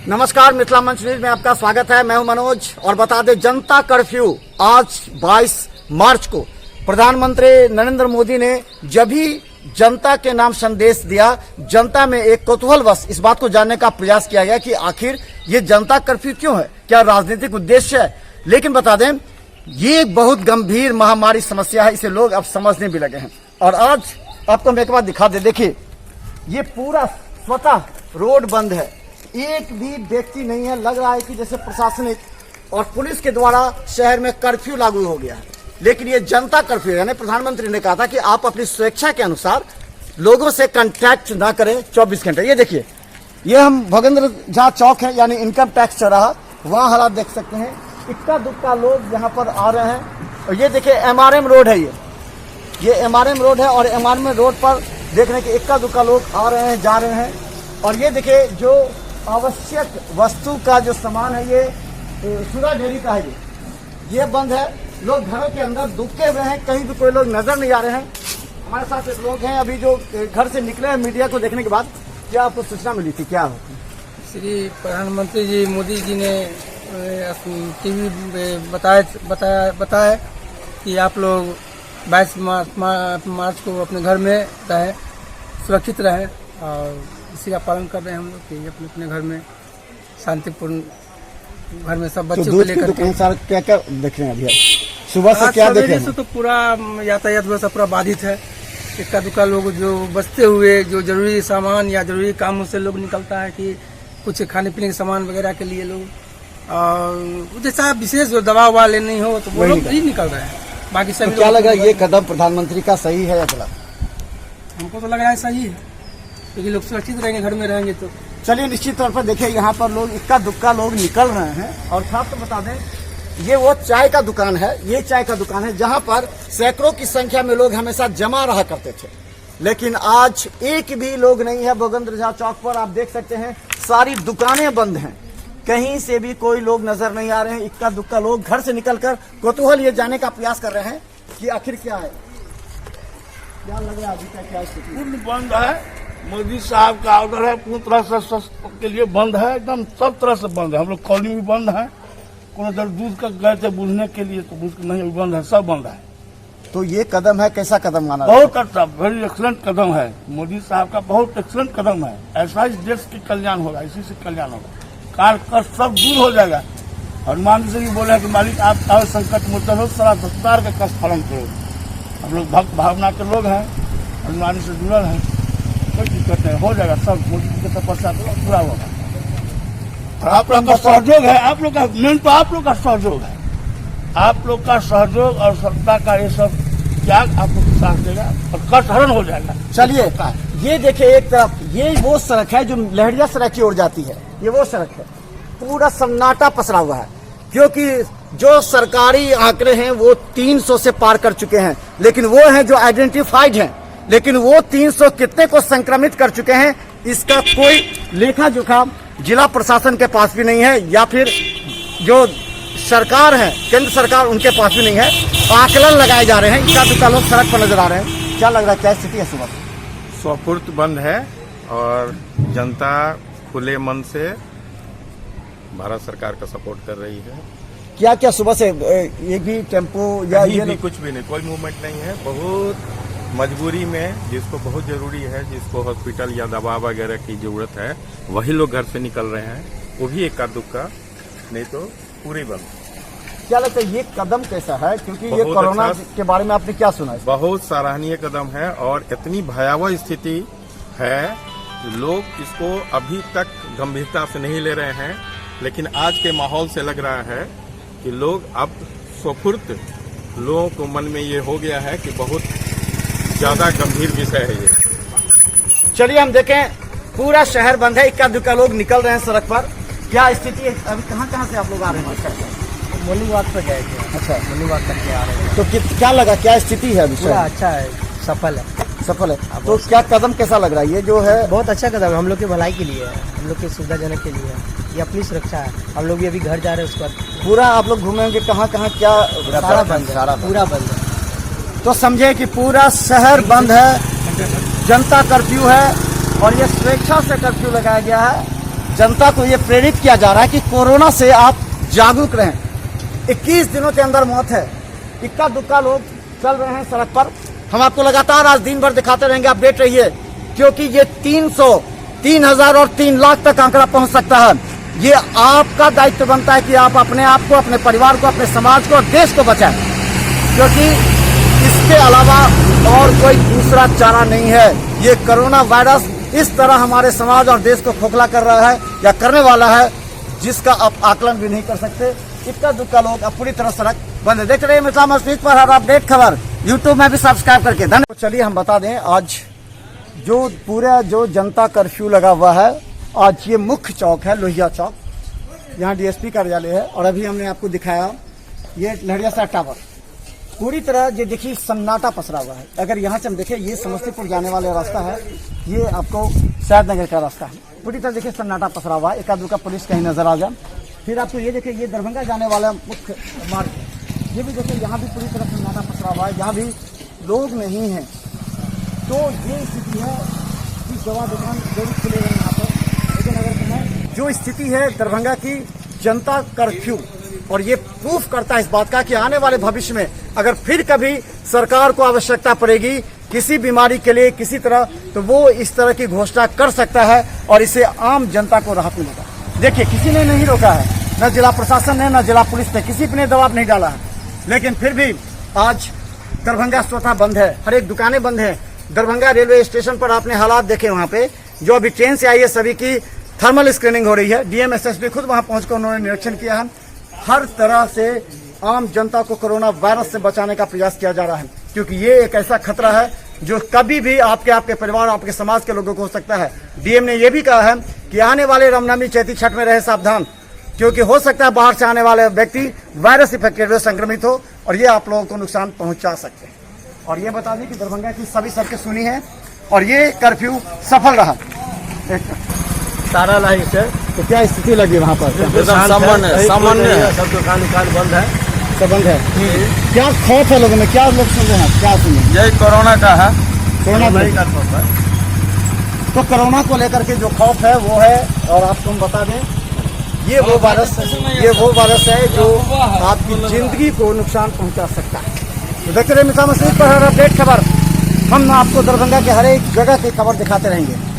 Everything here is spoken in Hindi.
नमस्कार, मिथिला मंच न्यूज में आपका स्वागत है। मैं हूं मनोज और बता दें, जनता कर्फ्यू आज 22 मार्च को प्रधानमंत्री नरेंद्र मोदी ने जब भी जनता के नाम संदेश दिया, जनता में एक कौतूहलवश इस बात को जानने का प्रयास किया गया कि आखिर ये जनता कर्फ्यू क्यों है, क्या राजनीतिक उद्देश्य है। लेकिन बता दें, ये एक बहुत गंभीर महामारी समस्या है, इसे लोग अब समझने भी लगे हैं। और आज आपको मैं एक बात दिखा दे, देखिए ये पूरा स्वतः रोड बंद है, एक भी व्यक्ति नहीं है। लग रहा है कि जैसे प्रशासनिक और पुलिस के द्वारा शहर में कर्फ्यू लागू हो गया है। लेकिन ये जनता कर्फ्यू यानी प्रधानमंत्री ने कहा था कि आप अपनी स्वेच्छा के अनुसार लोगों से कांटेक्ट ना करें 24 घंटे। ये देखिए, ये हम भगेंद्र झा चौक है यानी इनकम टैक्स चौराहा, वहाँ हालात देख सकते हैं। इक्का दुक्का लोग यहाँ पर आ रहे हैं। और ये देखिए MRM रोड है, ये MRM रोड है और MRM रोड पर देख रहे हैं कि इक्का दुक्का लोग आ रहे हैं, जा रहे हैं। और ये देखिए जो आवश्यक वस्तु का जो सामान है, ये सुधा डेयरी का है, ये बंद है। लोग घरों के अंदर दुबके हुए हैं, कहीं भी कोई लोग नजर नहीं आ रहे हैं। हमारे साथ एक लोग हैं अभी जो घर से निकले हैं मीडिया को देखने के बाद। क्या आपको सूचना मिली थी? क्या श्री प्रधानमंत्री जी मोदी जी ने टीवी में बताया कि आप लोग 22 मार्च को अपने घर में रहें, सुरक्षित रहें, और इसी का पालन कर रहे हैं हम लोग कि अपने अपने घर में शांतिपूर्ण, घर में सब बच्चों को लेकर क्या क्या देख रहे हैं अभी? सुबह से क्या देख रहे हैं? तो पूरा यातायात व्यवस्था पूरा बाधित है। इक्का दुक्का लोग जो बचते हुए जो जरूरी सामान या जरूरी कामों से लोग निकलता है कि कुछ खाने पीने के सामान वगैरह के लिए लोग, और जैसा विशेष जो दवा ववा लेनी हो तो वो लोग ही निकल रहे हैं। बाकी सब क्या लगा ये कदम प्रधानमंत्री का सही है या गलत? हमको तो लग रहा है सही है, क्योंकि लोग सुरक्षित रहेंगे, घर में रहेंगे तो। चलिए, निश्चित तौर पर देखिए यहाँ पर लोग इक्का दुक्का लोग निकल रहे हैं। और खास तो बता दें, ये वो चाय का दुकान है, ये चाय का दुकान है जहाँ पर सैकड़ों की संख्या में लोग हमेशा जमा रहा करते थे। लेकिन आज एक भी लोग नहीं है। भगेंद्र झा चौक पर आप देख सकते हैं सारी दुकानें बंद हैं, कहीं से भी कोई लोग नजर नहीं आ रहे हैं। इक्का दुक्का लोग घर से निकलकर कौतूहल ये जानने का प्रयास कर रहे हैं कि आखिर क्या है, क्या लग रहा है अभी तक, क्या स्थिति? पूर्ण बंद है। मोदी साहब का ऑर्डर है, पूर्ण तरह से के लिए बंद है, एकदम सब तरह से बंद है। हम लोग कॉलोनी में बंद है, कोई इधर दूध का गए थे बुझने के लिए तो दूध नहीं बंद है, सब बंद है। तो ये कदम है, कैसा कदम माना? बहुत अच्छा, वेरी एक्सलेंट कदम है मोदी साहब का, बहुत एक्सलेंट कदम है। ऐसा इस देश की कल्याण होगा, इसी से कल्याण होगा, काल कष्ट सब दूर हो जाएगा। हनुमान जी से भी बोले कि मालिक आप आओ संकट मोचन हो, सारा संसार का कष्ट हरण करो। हम लोग भक्त भावना के लोग हैं, हनुमान जी से जुड़ल हैं, कोई दिक्कत नहीं, हो जाएगा सब। मोदी जी की तपस्या पूरा होगा। आप लोग का सहयोग है, आप लोग का मेन तो आप लोग का सहयोग है, आप लोग का सहयोग और सत्ता का ये सब त्याग आप लोग साथ देगा और कष्ट हरण हो जाएगा। चलिए, ये देखिए एक तरफ ये वो सड़क है जो लहरिया सड़क की ओर जाती है, ये वो सड़क है, पूरा सन्नाटा पसरा हुआ है। क्योंकि जो सरकारी आंकड़े हैं वो 300 से पार कर चुके हैं, लेकिन वो हैं जो आइडेंटिफाइड हैं, लेकिन वो 300 कितने को संक्रमित कर चुके हैं इसका कोई लेखा जोखा जिला प्रशासन के पास भी नहीं है, या फिर जो सरकार है, केंद्र सरकार, उनके पास भी नहीं है। आकलन लगाए जा रहे हैं, इक्का दुक्का लोग सड़क पर नजर आ रहे हैं। क्या लग रहा है, क्या स्थिति है? सुबह स्वफुर्त बंद है और जनता खुले मन से भारत सरकार का सपोर्ट कर रही है। क्या क्या सुबह से एक भी टेम्पो या ये भी कुछ भी नहीं, कोई मूवमेंट नहीं है। बहुत मजबूरी में, जिसको बहुत जरूरी है, जिसको हॉस्पिटल या दवा वगैरह की जरूरत है, वही लोग घर से निकल रहे हैं, वो भी इक्का दुक्का, नहीं तो पूरी बंद। क्या लगता है ये कदम कैसा है? क्योंकि ये कोरोना के बारे में आपने क्या सुना है? बहुत सराहनीय कदम है और इतनी भयावह स्थिति है, लोग इसको अभी तक गंभीरता से नहीं ले रहे हैं। लेकिन आज के माहौल से लग रहा है कि लोग अब स्वफुर्त, लोगों को मन में ये हो गया है कि बहुत ज्यादा गंभीर विषय है ये। चलिए हम देखें, पूरा शहर बंद है, इक्का दुक्का लोग निकल रहे हैं सड़क पर। क्या स्थिति है? अभी कहाँ से आप लोग आ रहे हैं? मॉर्निंग वॉक पे गए थे। अच्छा, मॉर्निंग वॉक करके आ रहे हैं। तो क्या लगा, क्या स्थिति है? पूरा अच्छा है, सफल है। तो क्या कदम कैसा लग रहा है? ये जो है बहुत अच्छा कदम है, हम लोग की भलाई के लिए है, हम लोग की सुविधाजनक के लिए है, ये अपनी सुरक्षा है। हम लोग भी अभी घर जा रहे हैं, उसके बाद पूरा आप लोग घूमेंगे, कहाँ क्या सारा बंद है, पूरा बंद है। तो समझे कि पूरा शहर बंद है, जनता कर्फ्यू है और ये स्वेच्छा से कर्फ्यू लगाया गया है। जनता को ये प्रेरित किया जा रहा है कि कोरोना से आप जागरूक रहें। 21 दिनों के अंदर मौत है, इक्का दुक्का लोग चल रहे हैं सड़क पर। हम आपको लगातार आज दिन भर दिखाते रहेंगे, अपडेट रहिए, क्योंकि ये 300, 3000 और 3 लाख तक आंकड़ा पहुंच सकता है। ये आपका दायित्व बनता है कि आप अपने आप को, अपने परिवार को, अपने समाज को और देश को बचाएं, क्योंकि इसके अलावा और कोई दूसरा चारा नहीं है। ये कोरोना वायरस इस तरह हमारे समाज और देश को खोखला कर रहा है या करने वाला है, जिसका आप आकलन भी नहीं कर सकते। इक्का दुक्का लोग अब पूरी तरह सड़क बंद है। देखते रहिए मिथिला मस्जिद पर हर अपडेट खबर, यूट्यूब में भी सब्सक्राइब करके धन्यवाद। चलिए हम बता दें, आज जो जनता कर्फ्यू लगा हुआ है, आज ये मुख्य चौक है लोहिया चौक, यहाँ डीएसपी कार्यालय है। और अभी हमने आपको दिखाया ये लहरियासराय टावर, पूरी तरह ये देखिए सन्नाटा पसरा हुआ है। अगर यहाँ से हम देखें, ये समस्तीपुर जाने वाला रास्ता है, ये आपको शायदनगर का रास्ता है, पूरी तरह देखिए सन्नाटा पसरा हुआ है। एक आध का पुलिस कहीं नजर आ जाए। फिर आपको ये देखिए, ये दरभंगा जाने वाला मुख्य मार्ग, ये भी देखिए यहाँ भी पूरी तरह सन्नाटा पसरा हुआ है, यहाँ भी लोग नहीं हैं। तो ये स्थिति है कि दवा दुकान जरूर खुले हैं यहाँ पर, लेकिन अगर जो स्थिति है दरभंगा की जनता कर्फ्यू, और ये प्रूफ करता है इस बात का कि आने वाले भविष्य में अगर फिर कभी सरकार को आवश्यकता पड़ेगी किसी बीमारी के लिए किसी तरह, तो वो इस तरह की घोषणा कर सकता है और इसे आम जनता को राहत मिलेगा। देखिए, किसी ने नहीं रोका है, न जिला प्रशासन ने, न जिला पुलिस ने, किसी ने दबाव नहीं डाला है, लेकिन फिर भी आज दरभंगा स्वतः बंद है, हर एक दुकानें बंद है। दरभंगा रेलवे स्टेशन पर आपने हालात देखे, वहाँ पे जो अभी ट्रेन से आई है सभी की थर्मल स्क्रीनिंग हो रही है। डीएम एसएसपी खुद वहाँ पहुंचकर उन्होंने निरीक्षण किया है। हर तरह से आम जनता को कोरोना वायरस से बचाने का प्रयास किया जा रहा है, क्योंकि ये एक ऐसा खतरा है जो कभी भी आपके परिवार, आपके समाज के लोगों को हो सकता है। डीएम ने यह भी कहा है कि आने वाले रामनवमी, चैती, छठ में रहे सावधान, क्योंकि हो सकता है बाहर से आने वाले व्यक्ति वायरस इफेक्टेड हुए, संक्रमित हो, और ये आप लोगों को नुकसान पहुंचा सकते हैं। और ये बता दें कि दरभंगा की सभी सड़कें सुनी है और ये कर्फ्यू सफल रहा। सारा लाइट है, तो क्या स्थिति लगी वहाँ पर? सामान्य है, सब दुकान बंद है, सब बंद है। क्या खौफ है लोगों में, क्या लोग सुन रहे हैं, क्या सुन रहे हैं? यही कोरोना का है, कोरोना का खौफ है। तो कोरोना को लेकर के जो खौफ है वो है, और आपको हम बता दें, ये वो वायरस है जो आपकी जिंदगी को नुकसान पहुंचा सकता है। तो देखते रहिए मिथिला मस्जिद पर हर अपडेट खबर, हम आपको दरभंगा के हर एक जगह की खबर दिखाते रहेंगे।